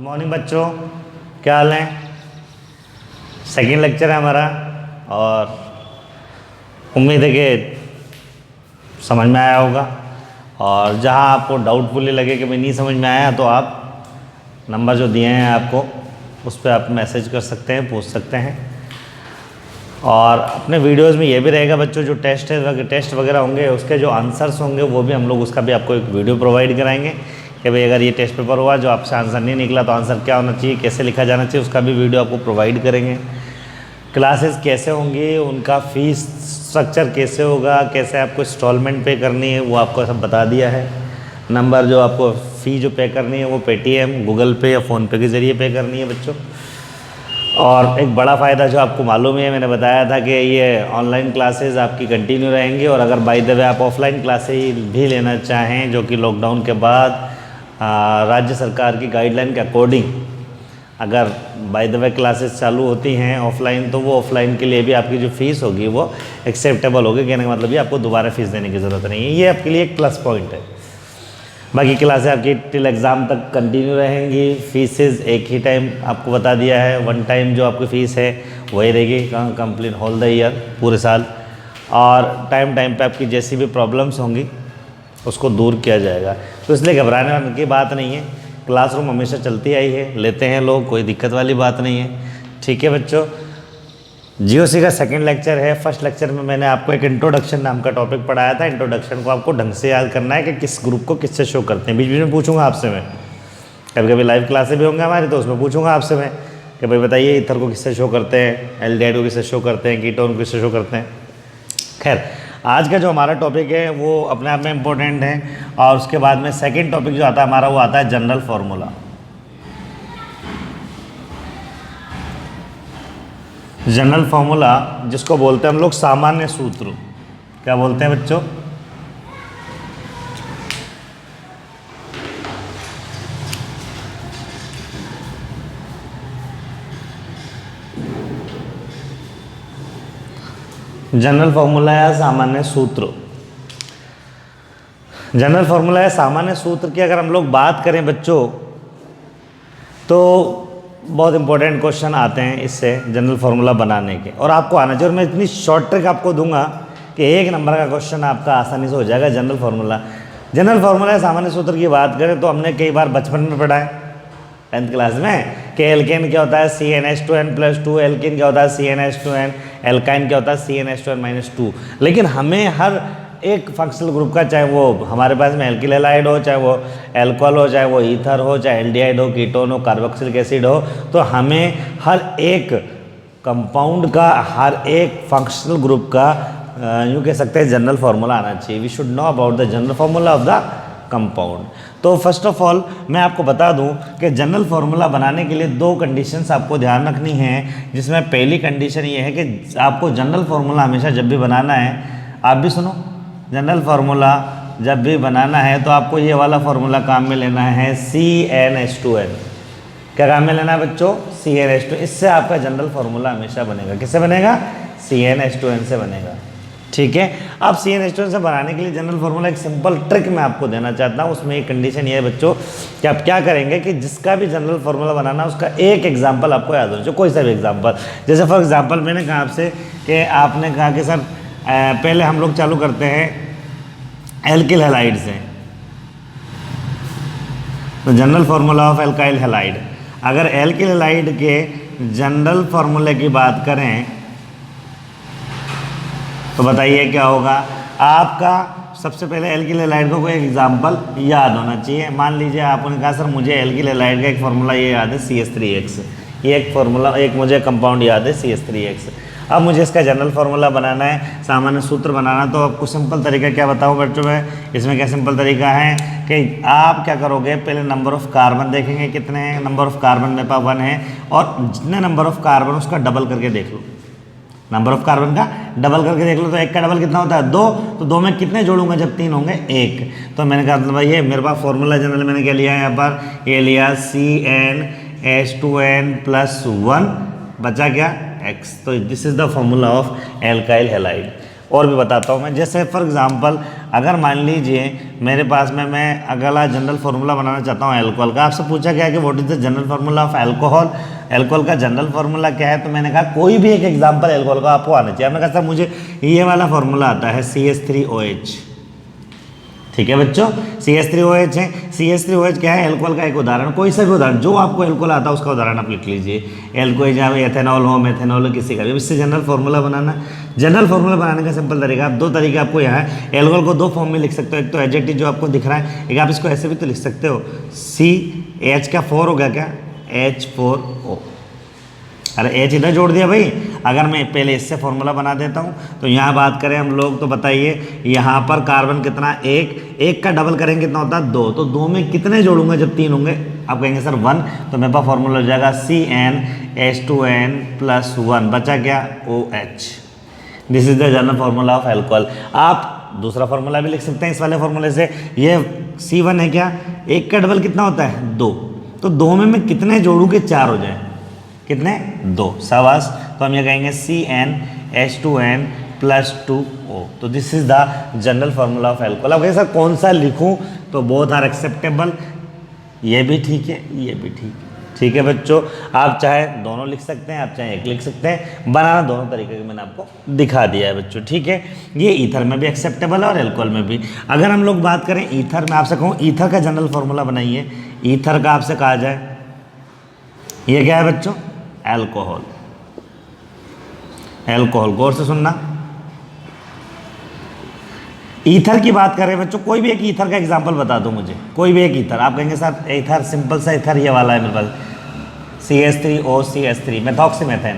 Morning बच्चों, क्या हाल है। सेकेंड लेक्चर है हमारा और उम्मीद है कि समझ में आया होगा। और जहां आपको डाउटफुली लगे कि भाई नहीं समझ में आया तो आप नंबर जो दिए हैं आपको उस पर आप मैसेज कर सकते हैं, पूछ सकते हैं। और अपने वीडियोस में ये भी रहेगा बच्चों, जो टेस्ट वगैरह होंगे उसके जो आंसर्स होंगे वो भी हम लोग उसका भी आपको एक वीडियो प्रोवाइड कराएंगे कि भाई अगर ये टेस्ट पेपर हुआ जो आपसे आंसर नहीं निकला तो आंसर क्या होना चाहिए, कैसे लिखा जाना चाहिए, उसका भी वीडियो आपको प्रोवाइड करेंगे। क्लासेस कैसे होंगी, उनका फ़ीस स्ट्रक्चर कैसे होगा, कैसे आपको इंस्टॉलमेंट पे करनी है वो आपको सब बता दिया है। नंबर जो आपको फ़ी जो पे करनी है वो पेटीएम, गूगल पे या फ़ोनपे के ज़रिए पे करनी है बच्चों। और एक बड़ा फ़ायदा जो आपको मालूम है, मैंने बताया था कि ये ऑनलाइन क्लासेस आपकी कंटिन्यू रहेंगी। और अगर बाय द वे आप ऑफलाइन क्लासेस भी लेना चाहें जो कि लॉकडाउन के बाद राज्य सरकार की गाइडलाइन के अकॉर्डिंग अगर बाय द वे क्लासेस चालू होती हैं ऑफलाइन, तो वो ऑफलाइन के लिए भी आपकी जो फ़ीस होगी वो एक्सेप्टेबल होगी। कहने का मतलब ये आपको दोबारा फ़ीस देने की ज़रूरत नहीं है, ये आपके लिए एक प्लस पॉइंट है। बाकी क्लासेस आपकी टिल एग्ज़ाम तक कंटिन्यू रहेंगी। फीसेस एक ही टाइम आपको बता दिया है, वन टाइम जो आपकी फ़ीस है वही रहेगी कंप्लीट होल द ईयर, पूरे साल। और टाइम पे आपकी जैसी भी प्रॉब्लम्स होंगी उसको दूर किया जाएगा, तो इसलिए घबराने की बात नहीं है। क्लासरूम हमेशा चलती आई है, लेते हैं लोग, कोई दिक्कत वाली बात नहीं है। ठीक है बच्चों, जीओसी का सेकंड लेक्चर है। फर्स्ट लेक्चर में मैंने आपको एक इंट्रोडक्शन नाम का टॉपिक पढ़ाया था। इंट्रोडक्शन को आपको ढंग से याद करना है कि किस ग्रुप को किससे शो करते हैं। बीच बीच में पूछूंगा आपसे मैं, कभी कभी लाइव क्लासेस भी होंगे हमारी तो उसमें पूछूंगा आपसे मैं कि भाई बताइए ईथर को किससे शो करते हैं, एल्डिहाइड को किससे शो करते हैं, कीटोन को किससे शो करते हैं। खैर, आज का जो हमारा टॉपिक है वो अपने आप में इम्पोर्टेंट है। और उसके बाद में सेकेंड टॉपिक जो आता है हमारा वो आता है जनरल फार्मूला। जनरल फार्मूला जिसको बोलते हैं हम लोग सामान्य सूत्र। क्या बोलते हैं बच्चों? जनरल फार्मूला या सामान्य सूत्र। जनरल फार्मूला या सामान्य सूत्र की अगर हम लोग बात करें बच्चों तो बहुत इंपॉर्टेंट क्वेश्चन आते हैं इससे जनरल फार्मूला बनाने के, और आपको आना चाहिए। और मैं इतनी शॉर्ट ट्रिक आपको दूंगा कि एक नंबर का क्वेश्चन आपका आसानी से हो जाएगा। जनरल फार्मूला या सामान्य सूत्र की बात करें तो हमने कई बार बचपन में पढ़ा है 10th क्लास में कि एल्केन क्या होता है CnH2n+2, एल्केन क्या होता है CnH2n, एल्काइन क्या होता है CnH2n-2। लेकिन हमें हर एक फंक्शनल ग्रुप का, चाहे वो हमारे पास में एल्किल हैलाइड हो, चाहे वो एल्कोहल हो, चाहे वो ईथर हो, चाहे एल्डिहाइड हो, कीटोन हो, कार्बोक्सिलिक एसिड हो, तो हमें हर एक कंपाउंड का, हर एक फंक्शनल ग्रुप का यूँ कह सकते हैं जनरल फार्मूला आना चाहिए। We should know about the general formula of the compound. तो फर्स्ट ऑफ ऑल मैं आपको बता दूं कि जनरल फार्मूला बनाने के लिए दो कंडीशंस आपको ध्यान रखनी है, जिसमें पहली कंडीशन ये है कि आपको जनरल फार्मूला हमेशा जब भी बनाना है, आप भी सुनो, जनरल फार्मूला जब भी बनाना है तो आपको ये वाला फार्मूला काम में लेना है CnH2n। क्या काम में लेना है बच्चों? CnH2। इससे आपका जनरल फार्मूला हमेशा बनेगा। किससे बनेगा? CnH2n से बनेगा। ठीक है। अब CnH2n से बनाने के लिए जनरल फार्मूला एक सिंपल ट्रिक मैं आपको देना चाहता हूँ। उसमें एक कंडीशन ये है बच्चों कि आप क्या करेंगे कि जिसका भी जनरल फार्मूला बनाना उसका एक एग्जाम्पल आपको याद होना चाहिए, कोई सा भी एग्जाम्पल। जैसे फॉर एग्जाम्पल मैंने कहा आपसे कि आपने कहा कि सर पहले हम लोग चालू करते हैं एल्किल हैलाइड से, तो general formula of alkyl halide. अगर एल्किल हैलाइड के जनरल फार्मूले की बात करें तो बताइए क्या होगा। आपका सबसे पहले एल्किल हैलाइड को कोई एग्जाम्पल याद होना चाहिए। मान लीजिए आपने कहा सर मुझे एल्किल हैलाइड का एक फार्मूला ये याद है CH3X, ये एक फार्मूला, एक मुझे कंपाउंड याद है CH3X। अब मुझे इसका जनरल फार्मूला बनाना है, सामान्य सूत्र बनाना। तो आपको सिंपल तरीका क्या बताऊँ बच्चों में, इसमें क्या सिंपल तरीका है कि आप क्या करोगे, पहले नंबर ऑफ़ कार्बन देखेंगे कितने हैं। नंबर ऑफ़ कार्बन मेरे पास 1 है, और जितने नंबर ऑफ़ कार्बन उसका डबल करके देख लो। नंबर ऑफ़ कार्बन का डबल करके देख लो, तो एक का डबल कितना होता है? 2। तो 2 में कितने जोड़ूंगा जब 3 होंगे? 1। तो मैंने कहा मतलब भाई ये मेरे पास फार्मूला जनरल मैंने क्या लिया है यहाँ पर, ये लिया CnH2n+1, बचा क्या? X। तो this is the formula of alkyl halide. और भी बताता हूँ मैं, जैसे फॉर एग्जांपल अगर मान लीजिए मेरे पास में मैं अगला जनरल फार्मूला बनाना चाहता हूँ अल्कोहल का, आपसे पूछा गया कि what is the general formula of alcohol, alcohol का जनरल फार्मूला क्या है, तो मैंने कहा कोई भी एक एग्जांपल अल्कोहल का आपको आना चाहिए। आपने कहा सर मुझे ये वाला फार्मूला आता है CH3OH, ठीक है बच्चों, CH3OH है। CH3OH क्या है, अल्कोहल का एक उदाहरण, कोई सा भी उदाहरण जो आपको अल्कोहल आता है उसका उदाहरण आप लिख लीजिए। अल्कोहल जहाँ एथेनॉल हो, मेथेनॉल हो, किसी का भी, इससे जनरल फार्मूला बनाना। जनरल फार्मूला बनाने का सिंपल तरीका, आप दो तरीके आपको यहाँ है। अल्कोहल को दो फॉर्म में लिख सकते हो, एक तो एचएटी जो आपको दिख रहा है, एक आप इसको ऐसे भी तो लिख सकते हो, CH का 4 हो गया क्या, H4O। अरे H इधर जोड़ दिया भाई। अगर मैं पहले इससे फॉर्मूला बना देता हूँ, तो यहाँ बात करें हम लोग, तो बताइए यहाँ पर कार्बन कितना, एक का डबल करेंगे कितना होता है 2, तो 2 में कितने जोड़ूंगा जब 3 होंगे, आप कहेंगे सर 1, तो मेरे पास फॉर्मूला हो जाएगा CnH2n+1, बचा क्या OH। This is the general formula of alcohol. आप दूसरा फार्मूला भी लिख सकते हैं इस वाले फार्मूले से, ये C1 है क्या, एक का डबल कितना होता है 2, तो 2 में मैं कितने जोड़ूँ कि 4 हो जाए, कितने 2, शाबाश। तो हम ये कहेंगे CnH2n+2O। तो this is the general formula of alcohol. अब सर कौन सा लिखूं, तो बोथ आर एक्सेप्टेबल, ये भी ठीक है, ये भी ठीक है, ठीक है बच्चों। आप चाहे दोनों लिख सकते हैं, आप चाहे एक लिख सकते हैं, बनाना दोनों तरीके के मैंने आपको दिखा दिया है बच्चों, ठीक है। ये ईथर में भी एक्सेप्टेबल है और अल्कोहल में भी। अगर हम लोग बात करें ईथर में, आपसे कहूँ ईथर का जनरल फार्मूला बनाइए, ईथर का आपसे कहा जाए, ये क्या है बच्चों, अल्कोहल। अल्कोहल गौर से सुनना, ईथर की बात करें बच्चों, कोई भी एक ईथर का एग्जांपल बता दो मुझे, कोई भी एक ईथर। आप कहेंगे सर ईथर सिंपल सा ईथर ये वाला है मेरे पास, CH3OCH3 मेथॉक्सीमेथेन।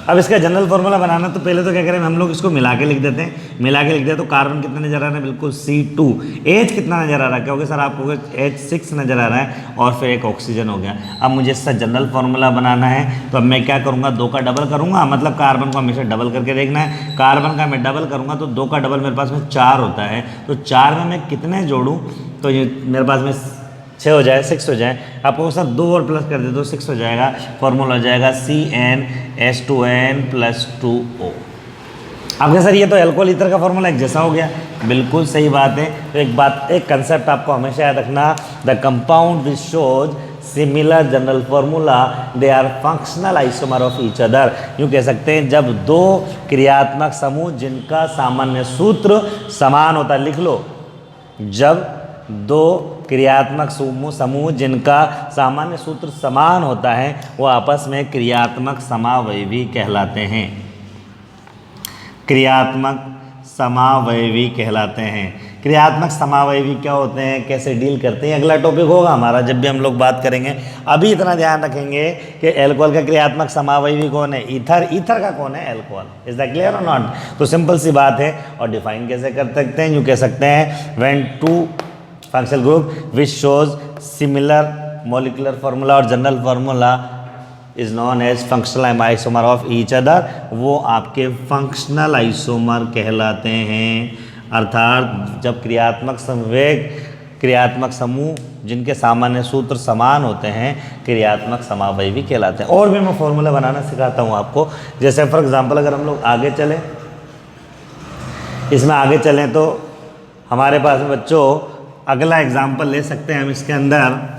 अब इसका जनरल फार्मूला बनाना, तो पहले तो क्या करें हम लोग इसको मिला के लिख देते हैं, मिला के लिख दिया तो कार्बन कितना नजर आ रहा है, बिल्कुल C2। H कितना नजर आ रहा है, क्या हो गया सर आपको, H6 नजर आ रहा है, और फिर एक ऑक्सीजन हो गया। अब मुझे इसका जनरल फार्मूला बनाना है, तो अब मैं क्या करूँगा, 2 का डबल करूँगा, मतलब कार्बन को हमेशा डबल करके देखना है। कार्बन का मैं डबल करूँगा तो 2 का डबल मेरे पास में 4 होता है, तो 4 में मैं कितने जोड़ूँ, तो ये मेरे पास में 6 हो जाए, 6 हो जाए। आपको सर 2 और प्लस कर दे तो 6 हो जाएगा, फॉर्मूला हो जाएगा CnH2n+2O। आपके सर ये तो अल्कोहल ईथर का फॉर्मूला एक जैसा हो गया, बिल्कुल सही बात है। तो एक बात, एक कंसेप्ट आपको हमेशा याद रखना, the compound which shows similar general formula they are functional isomer of each other. यूँ कह सकते हैं जब दो क्रियात्मक समूह जिनका सामान्य सूत्र समान होता है, लिख लो, जब दो क्रियात्मक समूह जिनका सामान्य सूत्र समान होता है वो आपस में क्रियात्मक समावयवी कहलाते हैं, क्रियात्मक समावयवी कहलाते हैं। क्रियात्मक समावयवी क्या होते हैं, कैसे डील करते हैं, अगला टॉपिक होगा हमारा जब भी हम लोग बात करेंगे। अभी इतना ध्यान रखेंगे कि अल्कोहल का क्रियात्मक समावयवी कौन है, ईथर, ईथर का कौन है, अल्कोहल। इज दैट क्लियर और नॉट? तो सिंपल सी बात है। और डिफाइन कैसे कर सकते हैं, यूँ कह सकते हैं when two functional group which shows similar molecular formula और general formula is known as functional isomer of each other, वो आपके फंक्शनल आइसोमर कहलाते हैं। अर्थात जब क्रियात्मक संवेग, क्रियात्मक समूह जिनके सामान्य सूत्र समान होते हैं क्रियात्मक समावयवी कहलाते हैं। और भी मैं फॉर्मूला बनाना सिखाता हूँ आपको। जैसे फॉर एग्जांपल अगर हम लोग आगे चलें, इसमें आगे चलें तो हमारे पास बच्चों अगला एग्जाम्पल ले सकते हैं हम इसके अंदर।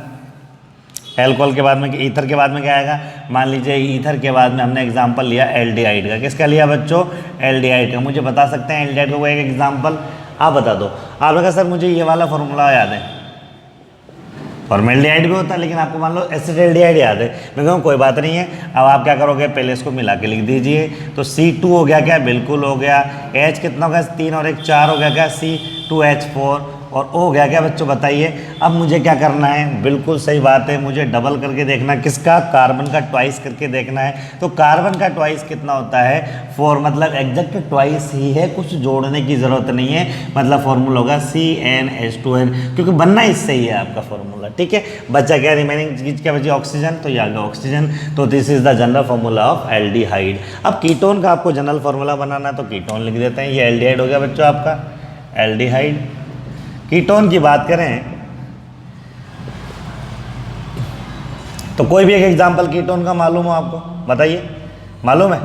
एल्कोहल के बाद में, ईथर के बाद में क्या आएगा, मान लीजिए ईथर के बाद में हमने एग्जाम्पल लिया एल्डिहाइड का। किसका लिया बच्चों, एल्डिहाइड का। मुझे बता सकते हैं एल्डिहाइड का कोई एक एग्जाम्पल आप बता दो। आपने कहा सर मुझे ये वाला फॉर्मूला याद है, फॉर्मेल्डिहाइड भी होता है लेकिन आपको मान लो एसिटाल्डिहाइड याद है। मैं कहूँ कोई बात नहीं है, अब आप क्या करोगे, पहले इसको मिला के लिख दीजिए। तो C2 हो गया क्या, बिल्कुल हो गया। H कितना हो गया, 3 और 1 4 हो गया क्या, C2H4 और O हो गया क्या बच्चों, बताइए। अब मुझे क्या करना है, बिल्कुल सही बात है, मुझे डबल करके देखना, किसका, कार्बन का ट्वाइस करके देखना है। तो कार्बन का ट्वाइस कितना होता है, 4, मतलब एग्जैक्ट ट्वाइस ही है, कुछ जोड़ने की ज़रूरत नहीं है। मतलब फॉर्मूला होगा CnH2n, क्योंकि बनना इससे ही है आपका फॉर्मूला। ठीक है, बचा क्या, रिमेनिंग चीज़ क्या बची, ऑक्सीजन, तो ये आ गया ऑक्सीजन। तो this is the general formula of aldehyde. अब कीटोन का आपको जनरल फार्मूला बनाना है तो कीटोन लिख देते हैं। ये एल्डिहाइड हो गया बच्चों आपका, एल्डिहाइड। कीटोन की बात करें तो कोई भी एक एग्जाम्पल कीटोन का मालूम हो आपको, बताइए, मालूम है।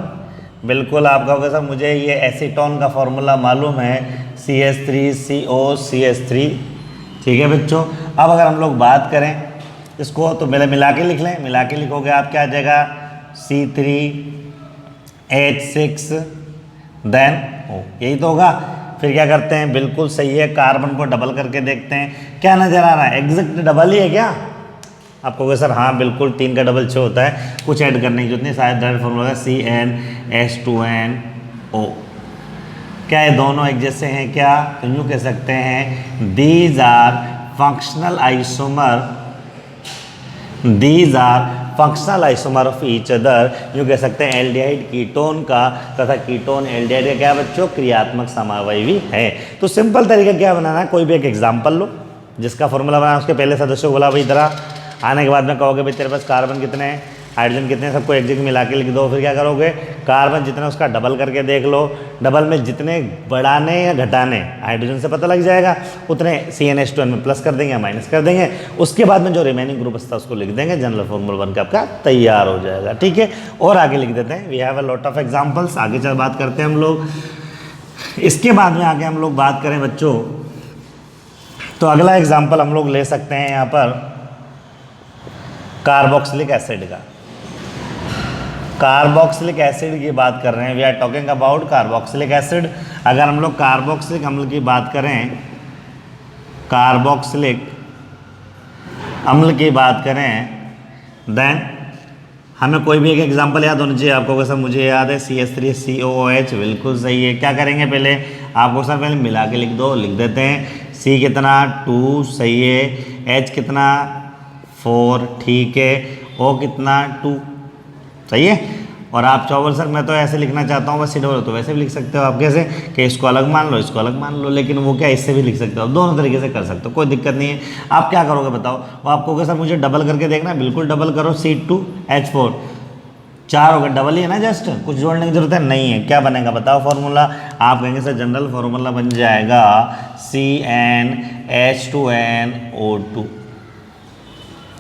बिल्कुल आप कहोगे सर मुझे ये एसीटोन का फॉर्मूला मालूम है, CH3CO CH3। ठीक है बच्चों, अब अगर हम लोग बात करें इसको तो मिला के लिख लें। मिला के लिखोगे आप क्या आ जाएगा, C3H6 देन O, यही तो होगा। फिर क्या करते हैं, बिल्कुल सही है, कार्बन को डबल करके देखते हैं क्या नजर आ रहा है, एग्जैक्ट डबल ही है क्या। आप कहोगे सर हाँ बिल्कुल 3 का डबल 6 होता है, कुछ ऐड करने की जरूरत नहीं, शायद डायरेक्ट फॉर्मूला CnH2nO। क्या ये दोनों एक जैसे हैं क्या, तो यूँ कह सकते हैं these are functional isomer of each other. यूँ कह सकते हैं एल्डिहाइड कीटोन का तथा कीटोन एल्डिहाइड का क्या बच्चों, क्रियात्मक समावयवी है। तो सिंपल तरीका क्या बनाना है, कोई भी एक एग्जाम्पल लो जिसका फॉर्मूला बना, उसके पहले सदस्य को बोला भाई इधर आने के बाद में कहोगे भाई तेरे पास कार्बन कितने हैं, हाइड्रोजन कितने हैं, सबको एक जगह मिला के लिख दो। फिर क्या करोगे, कार्बन जितना उसका डबल करके देख लो, डबल में जितने बढ़ाने या घटाने हाइड्रोजन से पता लग जाएगा, उतने CnH2n में प्लस कर देंगे या माइनस कर देंगे। उसके बाद में जो रिमेनिंग ग्रुप था उसको लिख देंगे, जनरल फॉर्मूला बनकर आपका तैयार हो जाएगा। ठीक है, और आगे लिख देते हैं, we have a lot of examples. आगे चल बात करते हैं हम लोग। इसके बाद में आगे हम लोग बात करें बच्चों, तो अगला एग्जाम्पल हम लोग ले सकते हैं यहाँ पर कार्बोक्सिलिक एसिड का। कार्बोक्सिलिक एसिड की बात कर रहे हैं, we are talking about carboxylic acid. अगर हम लोग कार्बोक्सिलिक अम्ल की बात करें, कार्बोक्सिलिक अम्ल की बात करें, देन हमें कोई भी एक एग्जांपल याद होना चाहिए। आपको सर मुझे याद है CH3COOH, बिल्कुल सही है। क्या करेंगे पहले, आपको सर पहले मिला के लिख दो, लिख देते हैं C कितना 2 सही है, H कितना 4 ठीक है, O कितना 2 सही है। और आप चाहो सर मैं तो ऐसे लिखना चाहता हूँ बस C तो वैसे भी लिख सकते हो आप, कैसे कि इसको अलग मान लो इसको अलग मान लो, लेकिन वो क्या इससे भी लिख सकते हो, दोनों तरीके से कर सकते हो, कोई दिक्कत नहीं है। आप क्या करोगे बताओ, वो आप कहोगे सर मुझे डबल करके देखना है, बिल्कुल डबल करो, C2H4 4 हो गए, डबल ही है ना, जस्ट कुछ जोड़ने की जरूरत है नहीं है। क्या बनेगा बताओ फॉर्मूला, आप कहेंगे सर जनरल फॉर्मूला बन जाएगा CnH2nO2।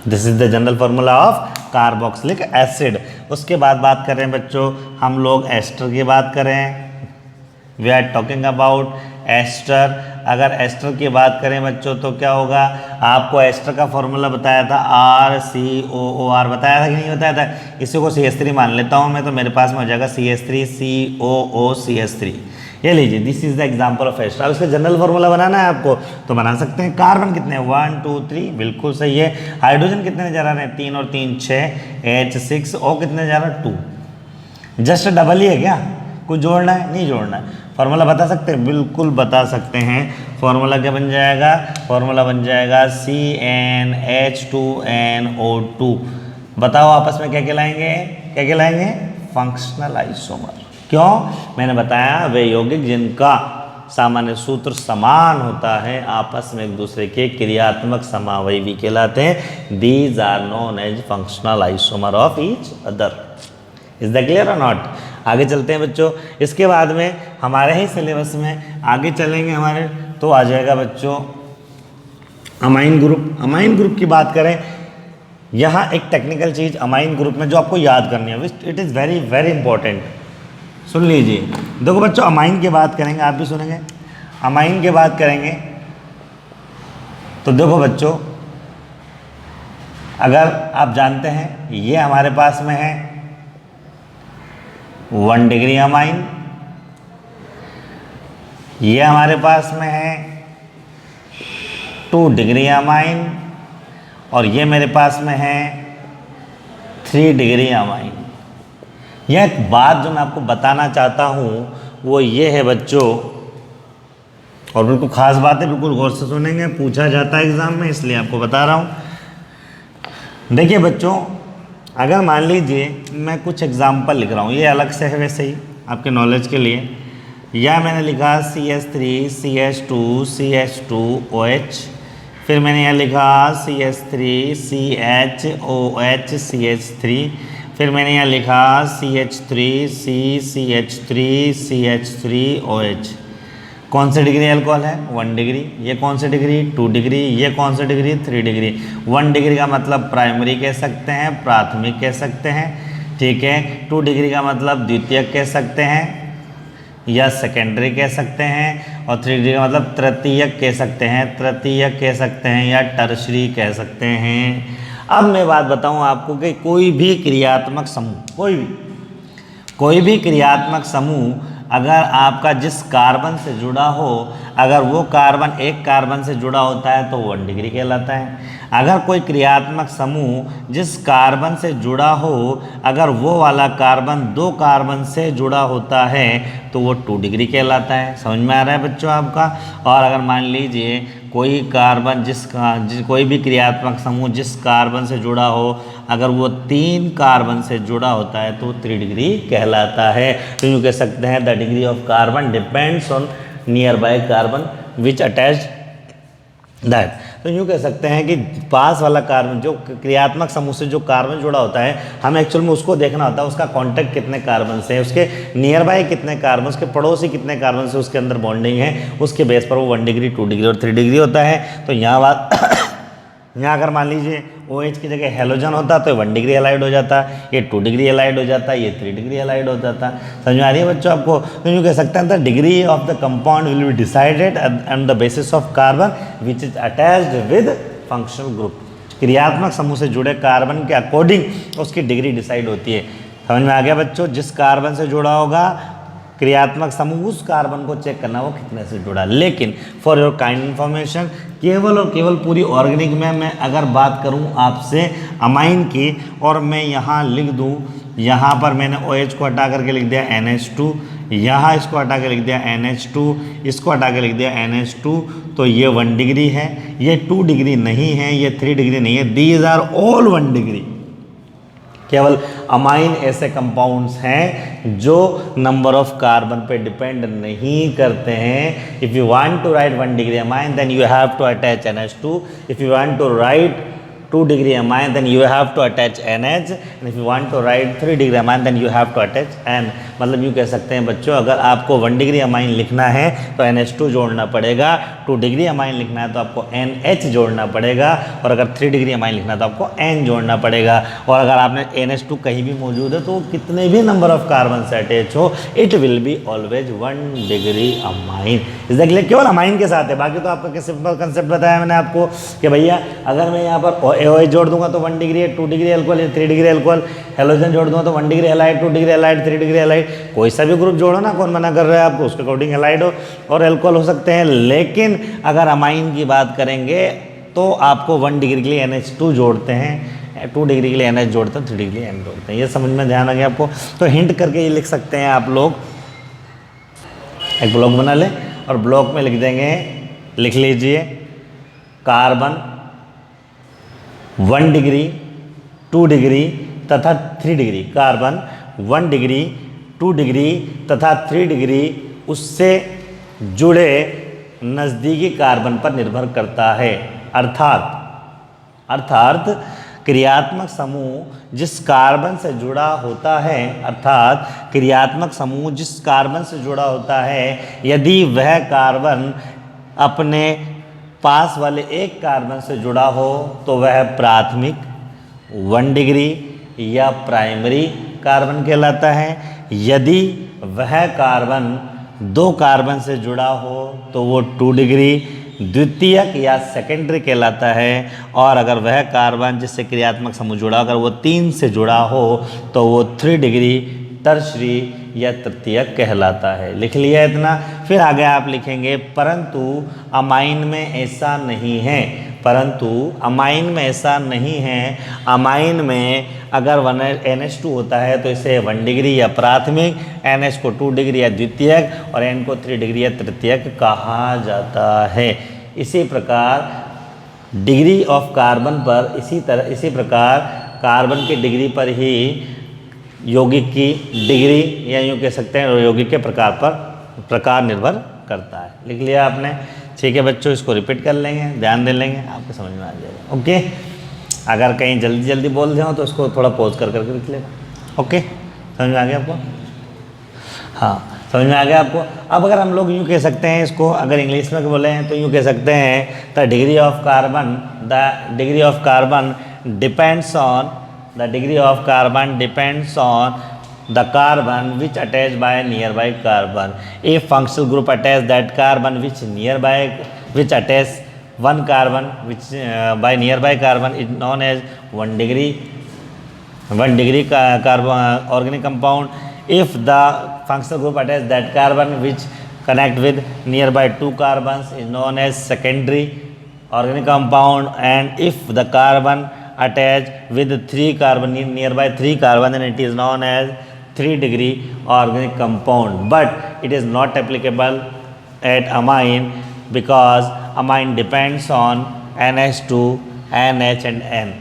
This is the general formula of carboxylic acid. उसके बाद बात कर रहे हैं बच्चों हम लोग एस्टर की बात करें, we are talking about ester. अगर एस्टर की बात करें बच्चों तो क्या होगा, आपको एस्टर का फॉर्मूला बताया था RCOOR, बताया था कि नहीं बताया था। इसी को CH3 मान लेता हूँ मैं, तो मेरे पास में हो जाएगा CH3COOCH3। ये लीजिए, this is the example of ester. अब इसका जनरल फॉर्मूला बनाना है आपको तो बना सकते हैं। कार्बन कितने हैं 1 2 3, बिल्कुल सही है। हाइड्रोजन कितने नजर आ रहे हैं 3 और 3 6, H6, O कितने नजर आ रहा है 2। जस्ट डबल ही है क्या, कुछ जोड़ना है नहीं जोड़ना है। फॉर्मूला बता सकते हैं, बिल्कुल बता सकते हैं। फॉर्मूला क्या बन जाएगा, फॉर्मूला बन जाएगा CnH2nO2। बताओ आपस में क्या कहलाएंगे, क्या कहलाएंगे, फंक्शनल आइसोमर। क्यों, मैंने बताया वे यौगिक जिनका सामान्य सूत्र समान होता है आपस में एक दूसरे के क्रियात्मक समावयवी कहलाते हैं। These are known as functional isomer of each other. Is the clear और नॉट। आगे चलते हैं बच्चों, इसके बाद में हमारे ही सिलेबस में आगे चलेंगे हमारे, तो आ जाएगा बच्चों अमाइन ग्रुप। अमाइन ग्रुप की बात करें, यहाँ एक टेक्निकल चीज़ अमाइन ग्रुप में जो आपको याद करनी है, it is very very important, सुन लीजिए। देखो बच्चों अमाइन की बात करेंगे, आप भी सुनेंगे, अमाइन की बात करेंगे तो देखो बच्चों, अगर आप जानते हैं ये हमारे पास में है 1 डिग्री अमाइन, ये हमारे पास में है 2 डिग्री अमाइन, और ये मेरे पास में है 3 डिग्री अमाइन। यह एक बात जो मैं आपको बताना चाहता हूँ वो ये है बच्चों, और बिल्कुल ख़ास बात है, बिल्कुल गौर से सुनेंगे, पूछा जाता है एग्ज़ाम में, इसलिए आपको बता रहा हूँ। देखिए बच्चों, अगर मान लीजिए मैं कुछ एग्जाम्पल लिख रहा हूँ, ये अलग से है वैसे ही आपके नॉलेज के लिए, या मैंने लिखा CH3CH2CH2OH, फिर मैंने यहाँ लिखा CH3CHOHCH3, फिर मैंने यहाँ लिखा CH3CCH3CH3OH। कौन सी डिग्री अल्कोहल है 1 डिग्री, ये कौन सी डिग्री 2 डिग्री, ये कौन सी डिग्री 3 डिग्री। 1 डिग्री का मतलब प्राइमरी कह सकते हैं, प्राथमिक कह सकते हैं, ठीक है। 2 डिग्री का मतलब द्वितीयक कह सकते हैं या सेकेंडरी कह सकते हैं, और 3 डिग्री का मतलब तृतीयक कह सकते हैं, तृतीयक कह सकते हैं या टर्शरी कह सकते हैं। अब मैं बात बताऊं आपको कि कोई भी क्रियात्मक समूह, कोई भी क्रियात्मक समूह अगर आपका जिस कार्बन से जुड़ा हो, अगर वो कार्बन एक कार्बन से जुड़ा होता है तो 1 डिग्री कहलाता है। अगर कोई क्रियात्मक समूह जिस कार्बन से जुड़ा हो, अगर वो वाला कार्बन 2 कार्बन से जुड़ा होता है तो वो 2 डिग्री कहलाता है। समझ में आ रहा है बच्चों आपका। और अगर मान लीजिए कोई कार्बन कोई भी क्रियात्मक समूह जिस कार्बन से जुड़ा हो, अगर वो 3 कार्बन से जुड़ा होता है तो 3 डिग्री कहलाता है। तो यूँ कह सकते हैं the degree of carbon depends on near by carbon which attached that. तो यूँ कह सकते हैं कि पास वाला कार्बन, जो क्रियात्मक समूह से जो कार्बन जुड़ा होता है, हमें एक्चुअल में उसको देखना होता है उसका कांटेक्ट कितने कार्बन से है, उसके नियर बाय कितने कार्बन, उसके पड़ोसी कितने कार्बन से उसके अंदर बॉन्डिंग है, उसके बेस पर वो 1 डिग्री 2 डिग्री और 3 डिग्री होता है। तो यहाँ बात यहाँ अगर मान लीजिए OH की जगह हेलोजन होता तो 1 डिग्री हेलाइड हो जाता, ये 2 डिग्री हेलाइड हो जाता, ये 3 डिग्री हेलाइड हो जाता। समझ में आ रही है बच्चों आपको। तो यूँ कह सकते हैं the degree of the compound will be decided on the basis of carbon which is attached with functional group. क्रियात्मक समूह से जुड़े कार्बन के अकॉर्डिंग उसकी डिग्री डिसाइड होती है। समझ में आ गया बच्चों। जिस कार्बन से जुड़ा होगा क्रियात्मक समूह, उस कार्बन को चेक करना वो कितने से जुड़ा। लेकिन फॉर योर काइंड इन्फॉर्मेशन, केवल और केवल पूरी ऑर्गेनिक में मैं अगर बात करूं आपसे अमाइन की, और मैं यहाँ लिख दूं, यहाँ पर मैंने OH को हटा करके लिख दिया NH2, यहाँ इसको हटा के लिख दिया NH2, इसको हटा के लिख दिया NH2, तो ये 1 डिग्री है, ये 2 डिग्री नहीं है, ये 3 डिग्री नहीं है, दीज आर ऑल 1 डिग्री। केवल अमाइन ऐसे कंपाउंड्स हैं जो नंबर ऑफ कार्बन पे डिपेंड नहीं करते हैं। If you want to write 1 degree amine then you have to attach NH2। If you want to write 2 degree amine then you have to attach NH, and if you want to write 3 degree amine then you have to attach N। मतलब यूँ कह सकते हैं बच्चों, अगर आपको 1 degree amine लिखना है तो NH2 जोड़ना पड़ेगा, 2 डिग्री अमाइन लिखना है तो आपको NH जोड़ना पड़ेगा, और अगर 3 डिग्री अमाइन लिखना है तो आपको N जोड़ना पड़ेगा। और अगर आपने NH2 कहीं भी मौजूद है तो कितने भी नंबर ऑफ कार्बन से अटैच हो, it will be always 1 degree amine. इसलिए केवल अमाइन के साथ है। बाकी तो आपका सिंपल कंसेप्ट बताया मैंने आपको कि भैया अगर मैं यहाँ पर OH जोड़ दूंगा तो 1 डिग्री है, 2 degree alcohol, 3 degree alcohol, halogen जोड़ दूंगा तो 1 degree halide, 2 degree halide, 3 degree halide. कोई सा भी ग्रुप जोड़ो ना, कौन मना कर रहा है आपको, उसके अकॉर्डिंग हेलाइड हो और अल्कोहल हो सकते हैं। लेकिन अगर अमाइन की बात करेंगे तो आपको 1 डिग्री के लिए NH2 जोड़ते हैं, 2 डिग्री के लिए NH जोड़ते हैं, 3 डिग्री के लिए N जोड़ते हैं। ये समझ में ध्यान आ गया आपको। तो हिंट करके ये लिख सकते हैं आप लोग, एक ब्लॉक बना लें और ब्लॉक में लिख देंगे, लिख लीजिए कार्बन 1 डिग्री, 2 डिग्री तथा 3 डिग्री। कार्बन 1 डिग्री, 2 डिग्री तथा 3 डिग्री उससे जुड़े नज़दीकी कार्बन पर निर्भर करता है। अर्थात क्रियात्मक समूह जिस कार्बन से जुड़ा होता है, अर्थात क्रियात्मक समूह जिस कार्बन से जुड़ा होता है, यदि वह कार्बन अपने पास वाले एक कार्बन से जुड़ा हो तो वह प्राथमिक 1 डिग्री या प्राइमरी कार्बन कहलाता है। यदि वह कार्बन 2 कार्बन से जुड़ा हो तो वो 2 डिग्री द्वितीयक या सेकेंडरी कहलाता है। और अगर वह कार्बन जिससे क्रियात्मक समूह जुड़ा, अगर वो 3 से जुड़ा हो तो वो 3 डिग्री टर्शरी या तृतीयक कहलाता है। लिख लिया इतना। फिर आगे आप लिखेंगे परंतु अमाइन में ऐसा नहीं है, परंतु अमाइन में ऐसा नहीं है। अमाइन में अगर NH2 होता है तो इसे 1 डिग्री या प्राथमिक, NH को 2 डिग्री या द्वितीयक और N को 3 डिग्री या तृतीयक कहा जाता है। इसी प्रकार डिग्री ऑफ कार्बन पर इसी प्रकार कार्बन की डिग्री पर ही यौगिक की डिग्री या यूँ कह सकते हैं यौगिक के प्रकार निर्भर करता है। लिख लिया आपने। ठीक है बच्चों, इसको रिपीट कर लेंगे, ध्यान दे लेंगे, आपको समझ में आ जाएगा। ओके, अगर कहीं जल्दी जल्दी बोल रहे हो तो इसको थोड़ा पॉज कर करके लिख लेगा। ओके, समझ में आ गया आपको? हाँ, समझ में आ गया आपको। अब अगर हम लोग यूँ कह सकते हैं इसको, अगर इंग्लिश में बोले हैं तो यूँ कह सकते हैं the degree of carbon depends on the degree of carbon depends on the carbon which attached by nearby carbon. If functional group attach that carbon which attach one carbon which by nearby carbon is known as 1 degree carbon organic compound. If the functional group attach that carbon which connect with nearby 2 carbons is known as secondary organic compound. And if the carbon attach with 3 carbon nearby 3 carbon, then it is known as 3-degree organic compound. But it is not applicable at amine because amine depends on NH2, NH and N.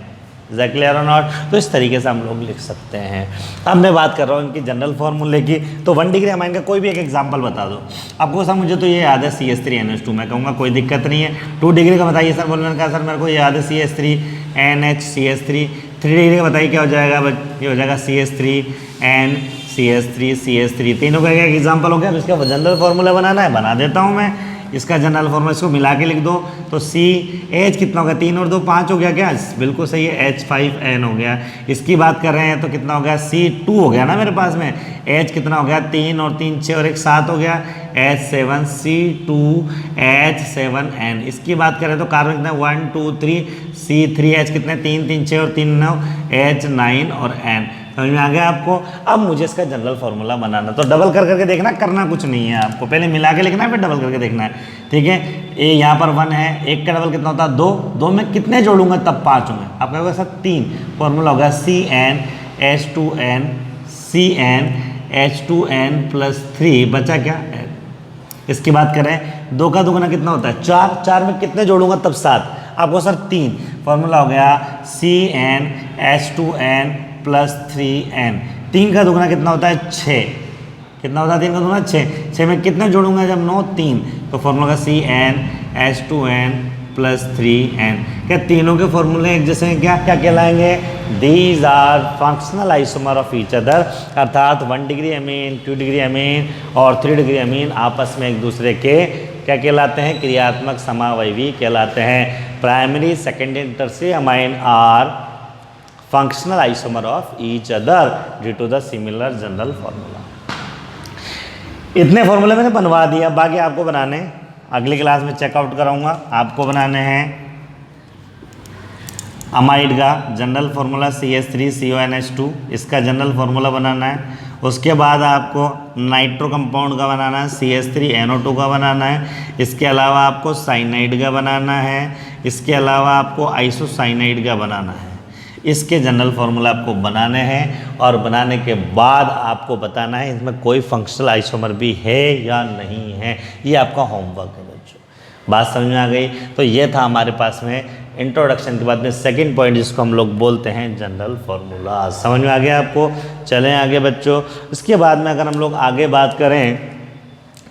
Is that clear or not? तो इस तरीके से हम लोग लिख सकते हैं। अब मैं बात कर रहा हूँ इनकी जनरल फॉर्मूले की। तो 1 डिग्री अमाइन का कोई भी एक एग्जांपल बता दो आपको। सर मुझे तो ये याद है CH3NH2, मैं कहूँगा कोई दिक्कत नहीं है। 2 डिग्री का बताइए सर, बोल मैंने कहा सर मेरे को याद है CH3NH CH3। 3 डिग्री का बताइए क्या हो जाएगा, ये हो जाएगा CH3N CH3 तीनों का एक एग्जाम्पल हो गया। अब इसका जनरल फॉर्मूला बनाना है, बना देता हूँ मैं। इसका जनरल फॉर्मूला इसको मिला के लिख दो तो CH कितना हो गया, 3 और 2 5 हो गया क्या, बिल्कुल सही है, H5N हो गया। इसकी बात कर रहे हैं तो कितना हो गया, C2 हो गया ना मेरे पास में। H कितना हो गया, 3 और 3 6 और 1 7 हो गया, H7C2H7N। इसकी बात करें तो कार्बन कितना 1 2 3 C3H कितने 3 3 6 और 3 9 H9 और N। समझ में आ गया आपको। अब मुझे इसका जनरल फॉर्मूला बनाना, तो डबल कर करके देखना, करना कुछ नहीं है आपको, पहले मिला के लिखना है फिर डबल करके देखना है। ठीक है, ये यहाँ पर 1 है, 1 का डबल कितना होता है 2, 2 में कितने जोड़ूंगा तब 5 होंगे, आप कहोगे सर 3। फॉर्मूला होगा CnH2n CN H2n + 3 बचा क्या N। इसकी बात करें 2 का दुगुना कितना होता है 4, 4 में कितने जोड़ूंगा तब 7, आपको सर 3। फॉर्मूला हो गया CnH2n + 3n। 3 का दुगुना कितना होता है 6, कितना होता है 3 का दुगुना 6, 6 में कितने जोड़ूंगा जब 9 3, तो फॉर्मूला का CnH2n + 3n। क्या तीनों के फॉर्मूले एक जैसे हैं क्या, क्या कहलाएंगे, these are functional isomer of each other. अर्थात 1 डिग्री अमीन, 2 डिग्री अमीन और 3 डिग्री अमीन आपस में एक दूसरे के क्या कहलाते हैं, क्रियात्मक समावयवी कहलाते हैं। Primary secondary tertiary amine are functional isomer of each other due to the similar general formula. इतने फॉर्मूले मैंने बनवा दिया, बाकी आपको बनाने अगली क्लास में चेकआउट कराऊंगा। आपको बनाने हैं अमाइड का जनरल फार्मूला CH3CONH2, इसका जनरल फार्मूला बनाना है। उसके बाद आपको नाइट्रो कंपाउंड का बनाना है, CH3NO2 का बनाना है। इसके अलावा आपको साइनाइड का बनाना है। इसके अलावा आपको आइसोसाइनाइड का बनाना है। इसके जनरल फार्मूला आपको बनाने हैं और बनाने के बाद आपको बताना है इसमें कोई फंक्शनल आइसोमर भी है या नहीं है। ये आपका होमवर्क है बच्चों। बात समझ में आ गई। तो ये था हमारे पास में इंट्रोडक्शन के बाद में सेकंड पॉइंट, जिसको हम लोग बोलते हैं जनरल फार्मूला। समझ में आ गया आपको। चलें आगे बच्चों। इसके बाद में अगर हम लोग आगे बात करें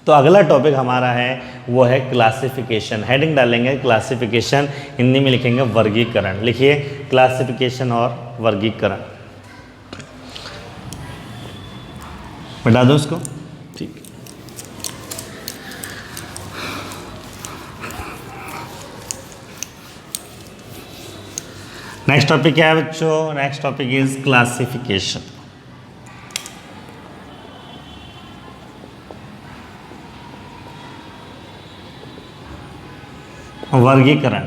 तो अगला टॉपिक हमारा है वो है क्लासिफिकेशन। हेडिंग डालेंगे क्लासिफिकेशन, हिंदी में लिखेंगे वर्गीकरण। लिखिए क्लासिफिकेशन और वर्गीकरण, मिटा दो इसको। ठीक, नेक्स्ट टॉपिक क्या है बच्चों, नेक्स्ट टॉपिक इज क्लासिफिकेशन। वर्गीकरण।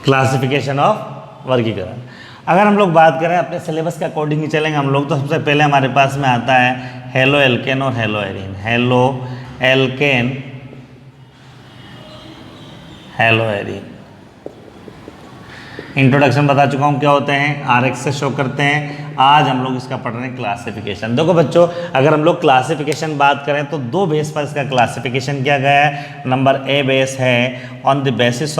क्लासिफिकेशन ऑफ वर्गीकरण। अगर हम लोग बात करें अपने सिलेबस के अकॉर्डिंग ही चलेंगे हम लोग, तो सबसे पहले हमारे पास में आता है हेलो एल्केन और hello arene. Halo alkane, hello arene. Introduction बता चुका हूँ क्या होते हैं, RX से शो करते हैं। आज हम लोग इसका पढ़ रहे हैं क्लासिफिकेशन। देखो बच्चों, अगर हम लोग क्लासिफिकेशन बात करें तो 2 बेस पर इसका क्लासिफिकेशन किया गया है। नंबर ए बेस है on the basis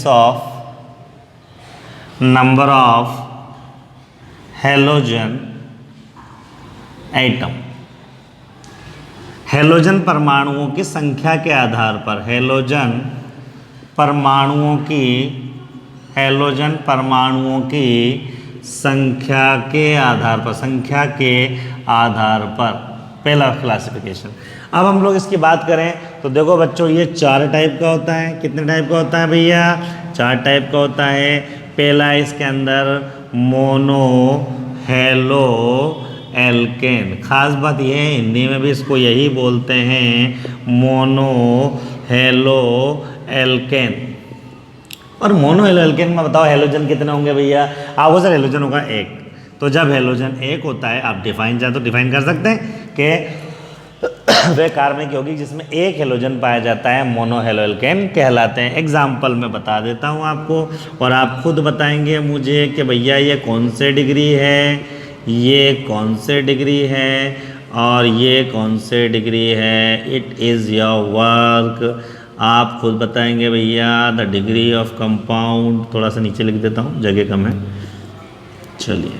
of number of halogen atom. Halogen परमाणुओं की संख्या के आधार पर, हेलोजन परमाणुओं की संख्या के आधार पर, संख्या के आधार पर पहला क्लासिफिकेशन। अब हम लोग इसकी बात करें तो देखो बच्चों, ये 4 टाइप का होता है। कितने टाइप का होता है भैया? 4 टाइप का होता है। पहला इसके अंदर मोनो हेलो एल्केन। खास बात यह है, हिंदी में भी इसको यही बोलते हैं, मोनो हेलो एल्केन। और मोनो हेलो एल्केन में बताओ हेलोजन कितने होंगे भैया? आपको सर हेलोजन होगा 1। तो जब हेलोजन 1 होता है, आप डिफाइन चाहे तो डिफाइन कर सकते हैं कि वह कार्बनिक यौगिक जिसमें 1 हेलोजन पाया जाता है मोनो हेलो एल्केन कहलाते हैं। एग्जाम्पल मैं बता देता हूँ आपको, और आप खुद बताएंगे मुझे कि भैया ये कौन से डिग्री है, ये कौन से डिग्री है, और ये कौन से डिग्री है। It is your work. आप खुद बताएंगे भैया। द डिग्री ऑफ कंपाउंड, थोड़ा सा नीचे लिख देता हूँ, जगह कम है। चलिए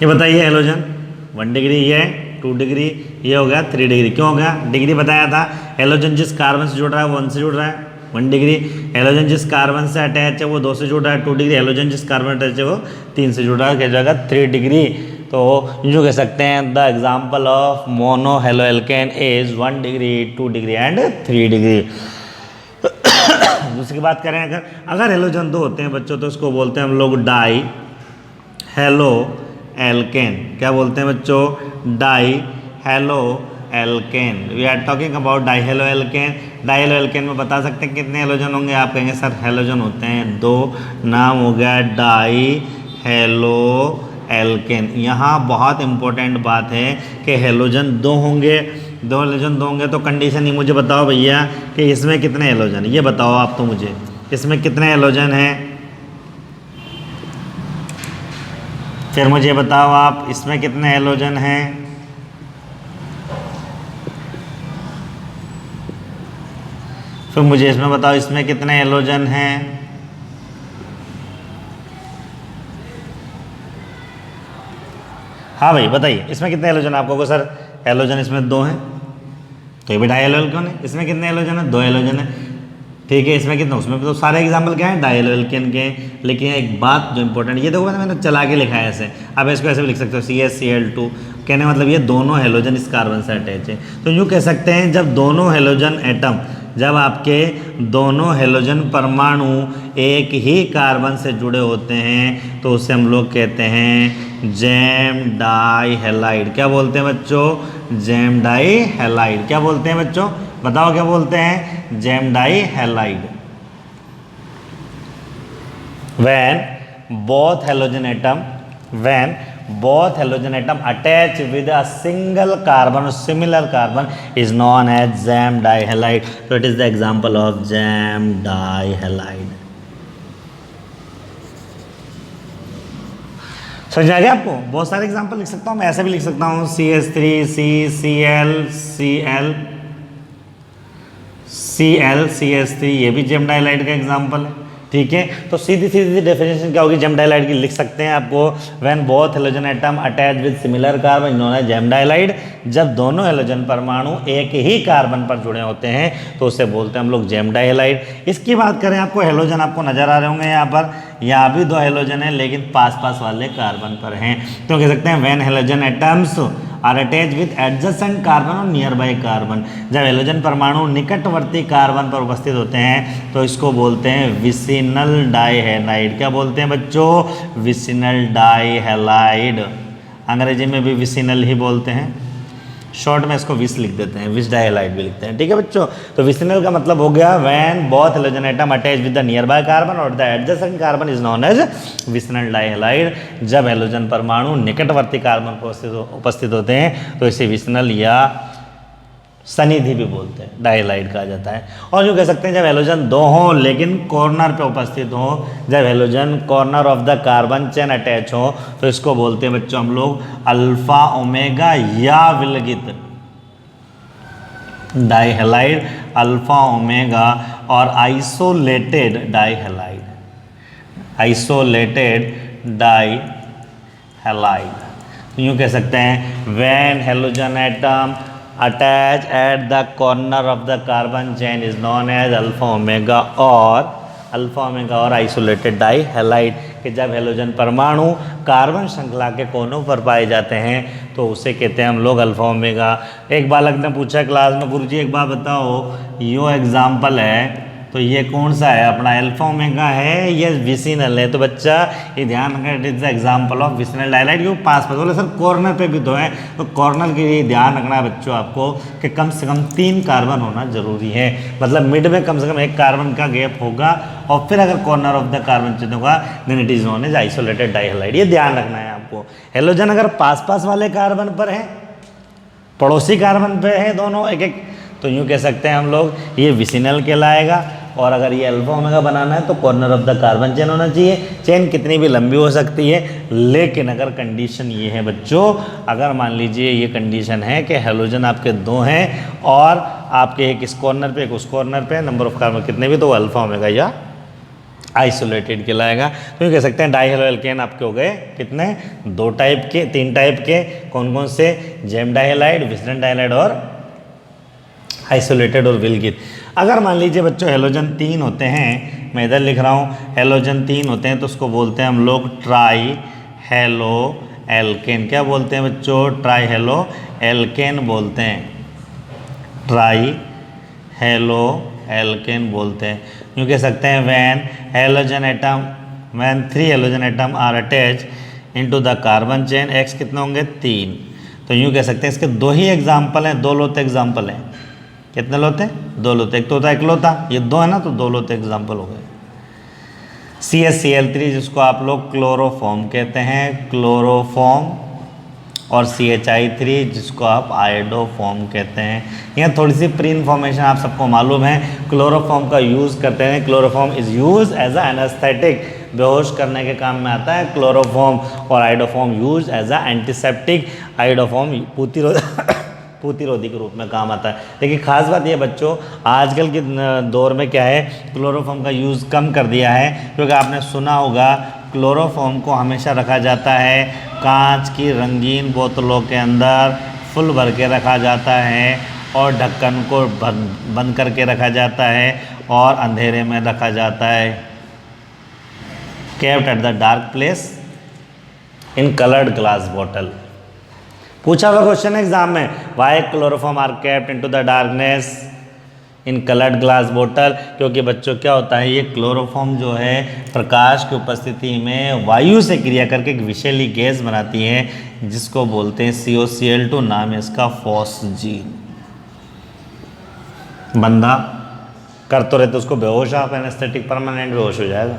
ये बताइए, हेलोजन 1 डिग्री, ये 2 डिग्री, ये हो गया 3 डिग्री। क्यों हो गया? डिग्री बताया था। हेलोजन जिस कार्बन से जुड़ रहा है वो 1 से जुड़ रहा है, 1 डिग्री। हेलोजन जिस कार्बन से अटैच है वो 2 से जुड़ रहा है, 2 डिग्री। हेलोजन जिस कार्बन अटैच है वो 3 से जुड़ रहा है, क्या जाएगा 3 डिग्री। तो जो कह सकते हैं, the example of mono halo alkene is 1 degree, 2 degree and 3 degree. दूसरी बात करें, अगर हेलोजन 2 होते हैं बच्चों, तो उसको बोलते हैं हम लोग डाई हेलो एल्केन। क्या बोलते हैं बच्चों? Di halo alkane. We are talking about di halo alkane. Di halo alkane में बता सकते हैं कितने हेलोजन होंगे? आप कहेंगे सर हेलोजन होते हैं 2। नाम हो गया डाई हेलो एल्केन। यहाँ बहुत इंपॉर्टेंट बात है कि हेलोजन 2 होंगे। 2 हेलोजन 2 होंगे तो कंडीशन ही मुझे बताओ भैया कि इसमें कितने हेलोजन, ये बताओ आप तो मुझे, इसमें कितने हेलोजन हैं? फिर मुझे बताओ आप, इसमें कितने हेलोजन हैं? फिर मुझे इसमें बताओ, इसमें कितने हेलोजन हैं? हाँ भाई बताइए, इसमें कितने हेलोजन? आपको को सर हेलोजन इसमें 2 हैं, तो ये भी डाई हेलो एल्केन है। इसमें कितने हेलोजन है? 2 हेलोजन है। ठीक है, इसमें कितना? उसमें तो सारे एग्जाम्पल क्या है? डाई हेलो एल्केन के। लेकिन एक बात जो इंपॉर्टेंट, ये देखो मैंने चला के लिखा है ऐसे। अब इसको ऐसे भी लिख सकते हो, CH Cl2। कहने मतलब ये दोनों हेलोजन इस कार्बन से अटैच है। तो यूँ कह सकते हैं, जब दोनों हेलोजन एटम, जब आपके दोनों हेलोजन परमाणु एक ही कार्बन से जुड़े होते हैं, तो उसे हम लोग कहते हैं जैम डाई हैलाइड। क्या बोलते हैं बच्चों? Gem di halide. क्या बोलते हैं बच्चों? बताओ क्या बोलते हैं? Gem di halide. when both halogen atom attach with a single carbon or similar carbon is known as jam dihalide. So it is the example of jam dihalide. समझ आ गया आपको? बहुत सारे एग्जाम्पल लिख सकता हूँ मैं, ऐसे भी लिख सकता हूँ CH3CCl ये भी जेम डाइलाइड का एग्जाम्पल है। ठीक है, तो सीधी सीधी डेफिनेशन क्या होगी जेम डाइलाइड की? लिख सकते हैं आपको, when both halogen atom attach with similar carbon known as gem dihalide. जब दोनों हेलोजन परमाणु एक ही कार्बन पर जुड़े होते हैं तो उसे बोलते हैं हम लोग जेम डाइलाइड। इसकी बात करें, आपको हेलोजन आपको नजर आ रहे होंगे यहाँ पर, यहाँ भी 2 हेलोजन है लेकिन पास पास वाले कार्बन पर हैं। तो कह सकते हैं when halogen atoms are attach with adjacent carbon और नियर बाई कार्बन। जब हेलोजन परमाणु निकटवर्ती कार्बन पर उपस्थित होते हैं तो इसको बोलते हैं विसिनल डाइहैलाइड। क्या बोलते हैं बच्चों? विसिनल डाइहैलाइड। अंग्रेजी में भी विसिनल ही बोलते हैं, शॉर्ट में इसको विस लिख देते हैं, विस डाइहैलाइड भी लिखते हैं। ठीक है बच्चों, तो विसिनल का मतलब हो गया when both halogen atom attach with the near by carbon और the adjacent carbon is known as vicinal dihalide. जब हेलोजन परमाणु निकटवर्ती कार्बन पर उपस्थित होते हैं तो इसे विसिनल या सनिधि भी बोलते हैं, डाइहैलाइड कहा जाता है। और जो कह सकते हैं जब हेलोजन 2 हो लेकिन कॉर्नर पे उपस्थित हो, जब halogen corner of the carbon chain attach हो तो इसको बोलते हैं बच्चों हम लोग अल्फा ओमेगा या विलगित डाइहैलाइड, अल्फा ओमेगा और आइसोलेटेड डाइहैलाइड, आइसोलेटेड डाइहैलाइड। यूँ कह सकते हैं when halogen atom attach at the corner of the carbon chain is known as alpha omega or isolated dihalide। कि जब हेलोजन परमाणु कार्बन श्रृंखला के कोनों पर पाए जाते हैं तो उसे कहते हैं हम लोग अल्फा ओमेगा। एक बालक ने पूछा क्लास में, गुरुजी एक बात बताओ, यो एग्जाम्पल है तो ये कौन सा है अपना, अल्फा ओमेगा है या विसिनल है? तो बच्चा ये ध्यान रखना, it is the example of vicinal dihalide. क्यों पास बोले सर कॉर्नर पे भी दो है, तो कॉर्नर के लिए ध्यान रखना है बच्चों आपको कि कम से कम 3 कार्बन होना जरूरी है, मतलब मिड में कम से कम 1 कार्बन का गैप होगा, और फिर अगर कॉर्नर ऑफ द कार्बन चिन्ह होगा then it is known as isolated dihalide. ये ध्यान रखना है आपको। हेलोजन अगर पास पास वाले कार्बन पर है, पड़ोसी कार्बन पे है दोनों एक एक, तो यूँ कह सकते हैं हम लोग ये विसिनल कहलाएगा। और अगर ये अल्फा ओमेगा बनाना है तो corner of the carbon chain होना चाहिए। चेन कितनी भी लंबी हो सकती है, लेकिन अगर कंडीशन ये है बच्चों, अगर मान लीजिए ये कंडीशन है कि हेलोजन आपके 2 हैं और आपके एक इस कॉर्नर पे एक उस कॉर्नर पे, नंबर ऑफ कार्बन कितने भी, तो अल्फा ओमेगा या आइसोलेटेड कहलाएगा। तो ये कह सकते हैं डाइहेलो एल्केन आपके हो गए कितने, 2 टाइप के, 3 टाइप के। कौन कौन से? जेम डाइहेलाइड, विसिनल डाइहेलाइड और आइसोलेटेड और विलगित। अगर मान लीजिए बच्चों हेलोजन 3 होते हैं, मैं इधर लिख रहा हूँ, हेलोजन 3 होते हैं तो उसको बोलते हैं हम लोग ट्राई हेलो एल्केन। क्या बोलते हैं बच्चों? ट्राई हेलो एल्केन बोलते हैं, ट्राई हेलो एल्केन बोलते हैं। यूँ कह सकते हैं when halogen atom, when 3 halogen atom are attach into the carbon chain, x कितने होंगे? 3। तो यूँ कह सकते हैं इसके 2 ही एग्जाम्पल हैं, 2 लोते एग्जाम्पल हैं। कितने लोते? 2 लोते। एक तो होता है एकलौता, ये 2 है ना, तो 2 लोते एग्जाम्पल हो गए। CH-Cl3 जिसको आप लोग क्लोरोफॉर्म कहते हैं, क्लोरोफॉर्म, और CHI3 जिसको आप आयोडोफॉर्म कहते हैं। यहाँ थोड़ी सी प्री इन्फॉर्मेशन आप सबको मालूम है, क्लोरोफॉर्म का यूज़ करते हैं। Chloroform is use as a anaesthetic, बेहोश करने के काम में आता है क्लोरोफॉर्म, और iodoform use as a antiseptic, iodoform पूतिरोधी के रूप में काम आता है। लेकिन खास बात ये बच्चों, आजकल के दौर में क्या है, क्लोरोफॉर्म का यूज़ कम कर दिया है, क्योंकि आपने सुना होगा क्लोरोफॉर्म को हमेशा रखा जाता है कांच की रंगीन बोतलों के अंदर, फुल भर के रखा जाता है और ढक्कन को बंद करके रखा जाता है और अंधेरे में रखा जाता है। Kept at the dark place in coloured glass bottle. पूछा हुआ क्वेश्चन एग्जाम में, why chloroform are kept into the darkness in coloured glass bottle. क्योंकि बच्चों क्या होता है, ये क्लोरोफॉर्म जो है प्रकाश की उपस्थिति में वायु से क्रिया करके एक विषैली गैस बनाती है जिसको बोलते हैं COCl2, नाम है इसका फॉस्जीन। बंदा कर तो रहते उसको बेहोश, आप एनेस्थेटिक परमानेंट बेहोश हो जाएगा,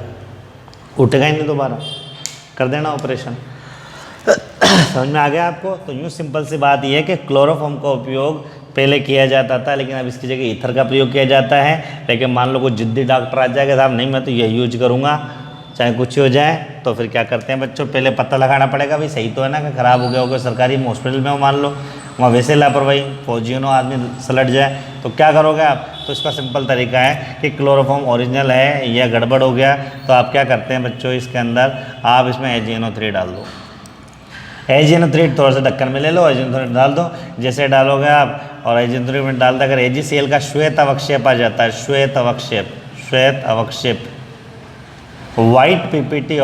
उठेगा ही नहीं दोबारा, कर देना ऑपरेशन। समझ में आ गया आपको? तो यूँ सिंपल सी बात यह है कि क्लोरोफॉर्म का उपयोग पहले किया जाता था, लेकिन अब इसकी जगह ईथर का प्रयोग किया जाता है। लेकिन मान लो कोई जिद्दी डॉक्टर आ जाएगा, साहब नहीं मैं तो यही यूज करूँगा चाहे कुछ हो जाए, तो फिर क्या करते हैं बच्चों, पहले पता लगाना पड़ेगा भाई सही तो है ना, कि ख़राब हो गया होगा, सरकारी हॉस्पिटल में हो मान लो, वहाँ वैसे लापरवाही फौजियों आदमी सलट जाए तो क्या करोगे आप? तो इसका सिंपल तरीका है कि क्लोरोफॉर्म ओरिजिनल है या गड़बड़ हो गया, तो आप क्या करते हैं बच्चों, इसके अंदर आप इसमें AgNO3 डाल दो। AgNO3 थोड़ा सा ढक्कन में ले लो, AgNO3 डाल दो। जैसे डालोगे आप और AgNO3 में डाल दो, अगर AgCl का श्वेत अवक्षेप आ जाता है, श्वेत अवक्षेप white ppt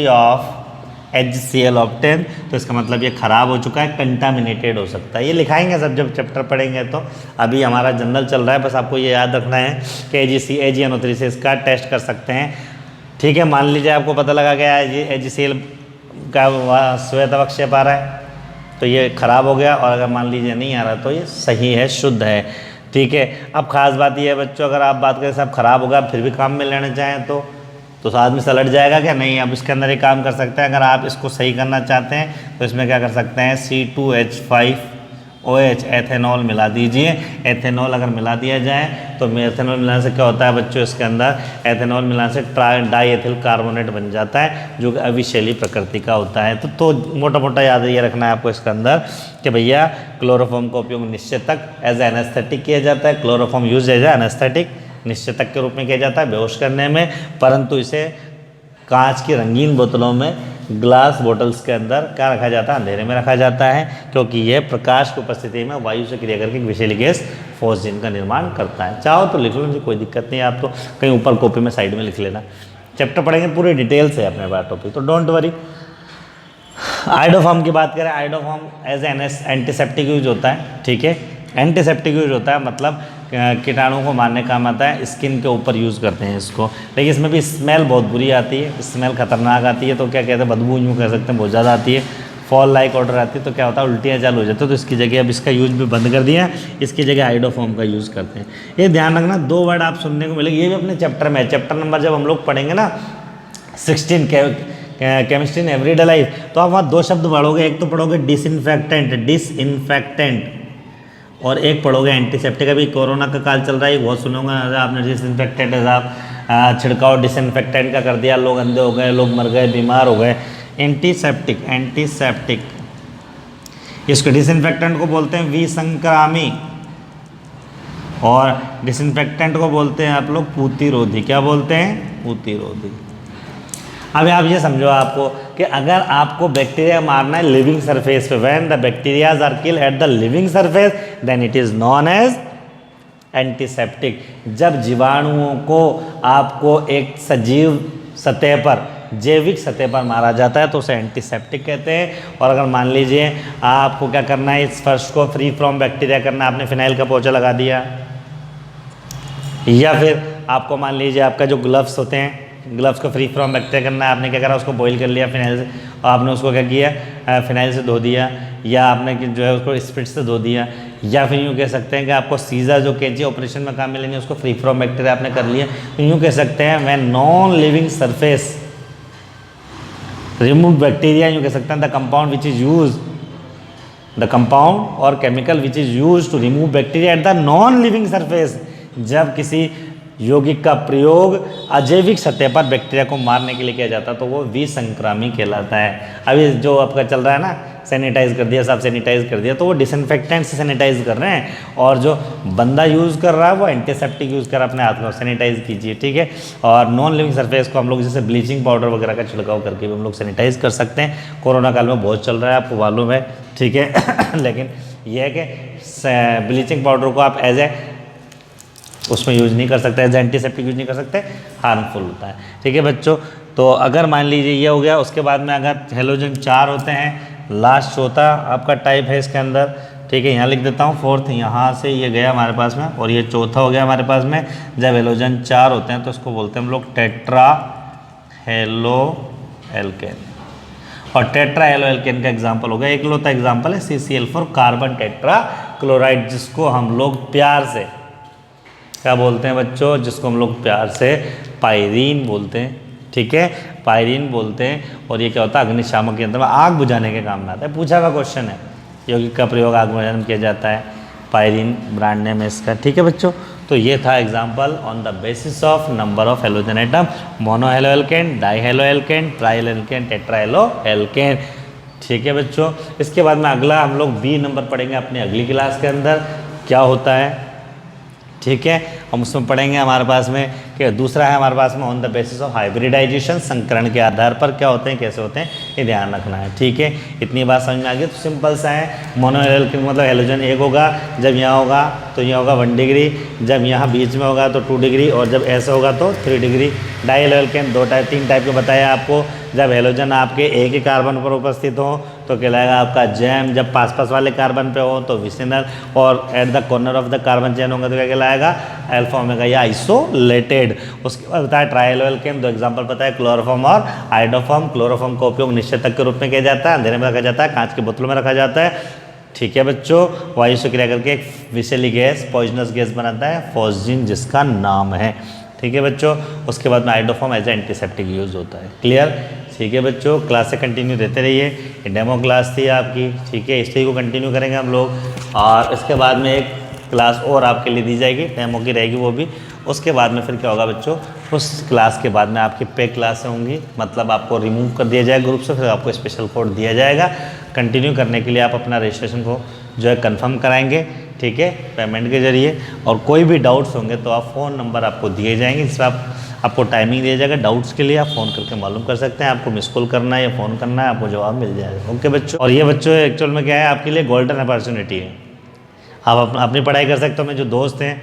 of HCl obtain, तो इसका मतलब ये खराब हो चुका है, कंटामिनेटेड हो सकता है। ये लिखाएंगे सब जब चैप्टर पढ़ेंगे, तो अभी हमारा जनरल चल रहा है, बस आपको ये याद रखना है कि AgNO3 से इसका टेस्ट कर सकते हैं। ठीक है, मान लीजिए आपको पता लगा गया ये HCl का श्वेत अवक्षेप आ रहा है तो ये खराब हो गया, और अगर मान लीजिए नहीं आ रहा तो ये सही है, शुद्ध है। ठीक है, अब खास बात ये है बच्चों, अगर आप बात करें साहब खराब होगा फिर भी काम में लेना चाहें तो आदमी सलट जाएगा क्या? नहीं, अब इसके अंदर एक काम कर सकते हैं, अगर आप इसको सही करना चाहते हैं तो इसमें क्या कर सकते हैं, C2H5OH एथेनॉल मिला दीजिए। एथेनॉल अगर मिला दिया जाए तो एथेनॉल मिलाने से क्या होता है बच्चों, इसके अंदर एथेनॉल मिलाने से डाईएथिल कार्बोनेट बन जाता है जो कि अविषैली प्रकृति का होता है। तो मोटा मोटा याद ये रखना है आपको इसके अंदर कि भैया क्लोरोफॉर्म का उपयोग निश्चित तक एज एनेस्थेटिक किया जाता है। क्लोरोफॉर्म यूज एज एनेस्थेटिक निश्चित तक के रूप में किया जाता है बेहोश करने में, परंतु इसे कांच की रंगीन बोतलों में ग्लास बोतल्स के अंदर क्या रखा जाता है, अंधेरे में रखा जाता है, क्योंकि यह प्रकाश की उपस्थिति में वायु से क्रिया करके एक विषैली गैस फॉस्जीन का निर्माण करता है। चाहो तो लिख लो, मुझे कोई दिक्कत नहीं है, आप तो कहीं ऊपर कॉपी में साइड में लिख लेना। चैप्टर पढ़ेंगे पूरे डिटेल से अपने पास टॉपिक, तो डोंट वरी। आइडोफॉर्म की बात करें, iodoform as an antiseptic use होता है, ठीक है, एंटीसेप्टिक यूज होता है, मतलब कीटाणुओं को मारने काम आता है, स्किन के ऊपर यूज़ करते हैं इसको। लेकिन इसमें भी स्मेल बहुत बुरी आती है, स्मेल खतरनाक आती है, तो क्या कहते हैं, बदबू यूँ कह सकते हैं, बहुत ज़्यादा आती है, फॉल लाइक ऑर्डर आती है, तो क्या होता है, उल्टियाँ चालू हो जाती है, तो इसकी जगह अब इसका यूज़ भी बंद कर दिया, इसकी जगह आइडोफॉर्म का यूज़ करते हैं। ये ध्यान रखना, 2 वर्ड आप सुनने को मिलेंगे, ये भी अपने चैप्टर में है, चैप्टर नंबर जब हम लोग पढ़ेंगे ना 16 केमिस्ट्री इन एवरीडे लाइफ, तो आप वहाँ 2 शब्द पढ़ोगे, एक तो पढ़ोगे डिसइंफेक्टेंट और एक पढ़ोगे एंटीसेप्टिक। अभी कोरोना का काल चल रहा है, बहुत सुनोगे आपने, डिसइंफेक्टेंट है साहब, छिड़काव डिसइंफेक्टेंट का कर दिया, लोग अंधे हो गए, लोग मर गए, बीमार हो गए। एंटीसेप्टिक इसको डिसइंफेक्टेंट को बोलते हैं विसंक्रामी, और डिसइंफेक्टेंट को बोलते हैं आप लोग पूतिरोधी। क्या बोलते हैं, पूतिरोधी। अब आप ये समझो आपको कि अगर आपको बैक्टीरिया मारना है लिविंग सरफेस पे, when the bacterias are kill at the living surface then it is known as antiseptic. जब जीवाणुओं को आपको एक सजीव सतह पर, जैविक सतह पर मारा जाता है तो उसे एंटीसेप्टिक कहते हैं। और अगर मान लीजिए आपको क्या करना है, इस फर्श को फ्री फ्रॉम बैक्टीरिया करना है, आपने फिनाइल का पोछा लगा दिया, या फिर आपको मान लीजिए आपका जो ग्लव्स होते हैं, ग्लव्स को फ्री फ्रॉम बैक्टीरिया करना है, आपने क्या करा, उसको बॉईल कर लिया फिनाइल से, और आपने उसको क्या किया, फिनाइल से धो दिया, या आपने जो है उसको स्पिरिट से धो दिया, या फिर यूँ कह सकते हैं कि आपको सीजर जो कैंची ऑपरेशन में काम मिलेंगे उसको फ्री फ्रॉम बैक्टीरिया आपने कर लिया, तो यूँ कह सकते हैं when non living surface remove bacteria, यूँ कह सकते हैं the compound which is use, the compound और chemical which is use to remove bacteria at the non living surface. जब किसी यौगिक का प्रयोग अजैविक सतह पर बैक्टीरिया को मारने के लिए किया जाता है तो वो विसंक्रामी कहलाता है। अभी जो आपका चल रहा है ना, सैनिटाइज कर दिया, सब सैनिटाइज कर दिया, तो वो डिसइंफेक्टेंट से सैनिटाइज कर रहे हैं, और जो बंदा यूज़ कर रहा है वो एंटीसेप्टिक यूज़ कर अपने हाथ को सैनिटाइज कीजिए, ठीक है। और नॉन लिविंग सरफेस को हम लोग जैसे ब्लीचिंग पाउडर वगैरह का छिड़काव करके भी हम लोग सैनिटाइज कर सकते हैं। कोरोना काल में बहुत चल रहा है, आपको मालूम है, ठीक है। लेकिन यह है कि ब्लीचिंग पाउडर को आप एज ए उसमें यूज़ नहीं कर सकते, एज एंटीसेप्टिक यूज़ नहीं कर सकते, हार्मफुल होता है, ठीक है बच्चों। तो अगर मान लीजिए ये हो गया, उसके बाद में अगर हेलोजन 4 होते हैं, लास्ट चौथा आपका टाइप है इसके अंदर, ठीक है, यहाँ लिख देता हूँ, 4th यहाँ से ये गया हमारे पास में, और ये चौथा हो गया हमारे पास में। जब हेलोजन 4 होते हैं तो इसको बोलते हैं हम लोग टेट्रा हेलो एल्केन, और टेट्रा हेलो एल्केन का एग्जाम्पल हो गया, एक लौता एग्जाम्पल है CCl4 कार्बन टेट्रा क्लोराइड, जिसको हम लोग प्यार से क्या बोलते हैं बच्चों, जिसको हम लोग प्यार से पायरीन बोलते हैं, ठीक है, पायरीन बोलते हैं। और ये क्या होता है, अग्निशामक यंत्र में आग बुझाने के काम में आता है। पूछा हुआ क्वेश्चन है, यौगिक का प्रयोग आग बुझाने में किया जाता है, पायरीन ब्रांड नेम है इसका, ठीक है बच्चों। तो ये था example on the basis of number of halogen atom, mono halo alkane, di halo alkane, tri alkane, tetra halo alkane, ठीक है बच्चों। इसके बाद में अगला हम लोग B नंबर पढ़ेंगे अपनी अगली क्लास के अंदर, क्या होता है, ठीक है। हम उसमें पढ़ेंगे हमारे पास में कि दूसरा है हमारे पास में on the basis of hybridization, संकरण के आधार पर क्या होते हैं, कैसे होते हैं, ये ध्यान रखना है, ठीक है। इतनी बात समझ में आ गई, तो सिंपल सा है, मोनो एल्केन मतलब हेलोजन 1 होगा, जब यहाँ होगा तो यहाँ होगा 1 डिग्री, जब यहाँ बीच में होगा तो 2 डिग्री, और जब ऐसा होगा तो 3 degree. Die halo alkene 3 type के बताया आपको। जब हेलोजन आपके एक ही कार्बन पर उपस्थित हो तो कहलाएगा आपका जैम, जब पास वाले कार्बन पे हो तो विसिनल, और at the corner of the carbon chain होगा तो क्या कहलाएगा, अल्फा ओमेगा या आइसोलेटेड। उसके बाद बताया ट्राइल एल्केन, 2 एग्जांपल पता है, क्लोरोफॉर्म और आइडोफॉर्म। क्लोरोफॉर्म का उपयोग निश्चेतक के रूप में किया जाता है, अंधेरे में रखा जाता है, कांच की बोतलों में रखा जाता है, ठीक है बच्चों। वायु से क्रिया करके एक विषैली गैस, पॉइजनस गैस बनाता है, फॉस्जीन जिसका नाम है, ठीक है बच्चों। उसके बाद में आइडोफॉर्म एज एंटीसेप्टिक यूज होता है, क्लियर, ठीक है बच्चों। क्लास से कंटिन्यू देते रहिए, ये डेमो क्लास थी आपकी, ठीक है, इसी को कंटिन्यू करेंगे हम लोग, और इसके बाद में एक क्लास और आपके लिए दी जाएगी, डेमो की रहेगी वो भी। उसके बाद में फिर क्या होगा बच्चों, उस क्लास के बाद में आपकी पे क्लासें होंगी, मतलब आपको रिमूव कर दिया जाएगा ग्रुप से, फिर आपको स्पेशल कोड दिया जाएगा। कंटिन्यू करने के लिए आप अपना रजिस्ट्रेशन को जो है कंफर्म कराएंगे, ठीक है, पेमेंट के जरिए। और कोई भी डाउट्स होंगे तो आप फ़ोन नंबर आपको दिए जाएंगे, जिस पर आप आपको टाइमिंग दिया जाएगा, डाउट्स के लिए आप फ़ोन करके मालूम कर सकते हैं, आपको मिस कॉल करना है या फ़ोन करना है, आपको जवाब मिल जाएगा। ओके बच्चों, और ये बच्चों एक्चुअल में क्या है, आपके लिए गोल्डन अपॉर्चुनिटी है। आप अपनी पढ़ाई कर सकते हो। मेरे जो दोस्त हैं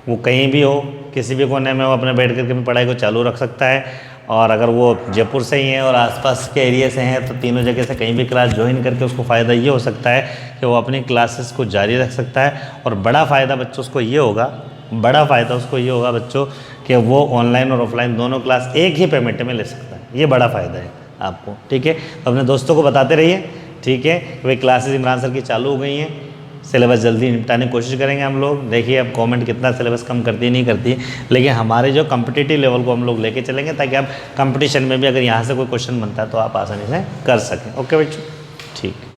वो कहीं भी हो, किसी भी कोने में हो, अपने बैठ करके अपनी पढ़ाई को चालू रख सकता है। और अगर वो जयपुर से ही है और आसपास के एरिया से हैं तो तीनों जगह से कहीं भी क्लास ज्वाइन करके उसको फ़ायदा ये हो सकता है कि वो अपनी क्लासेस को जारी रख सकता है। और बड़ा फ़ायदा बच्चों उसको ये होगा, बड़ा फ़ायदा उसको ये होगा बच्चों कि वो ऑनलाइन और ऑफलाइन दोनों क्लास एक ही पेमेंट में ले सकता है। ये बड़ा फ़ायदा है आपको, ठीक है। तो अपने दोस्तों को बताते रहिए, ठीक है। भाई क्लासेस इमरान सर की चालू हो गई हैं, सिलेबस जल्दी निपटाने की कोशिश करेंगे हम लोग। देखिए अब गवर्नमेंट कितना सिलेबस कम करती है नहीं करती है, लेकिन हमारे जो कम्पिटिटिव लेवल को हम लोग लेके चलेंगे ताकि आप कंपटीशन में भी अगर यहाँ से कोई क्वेश्चन बनता है तो आप आसानी से कर सकें। ओके बच्चों, ठीक।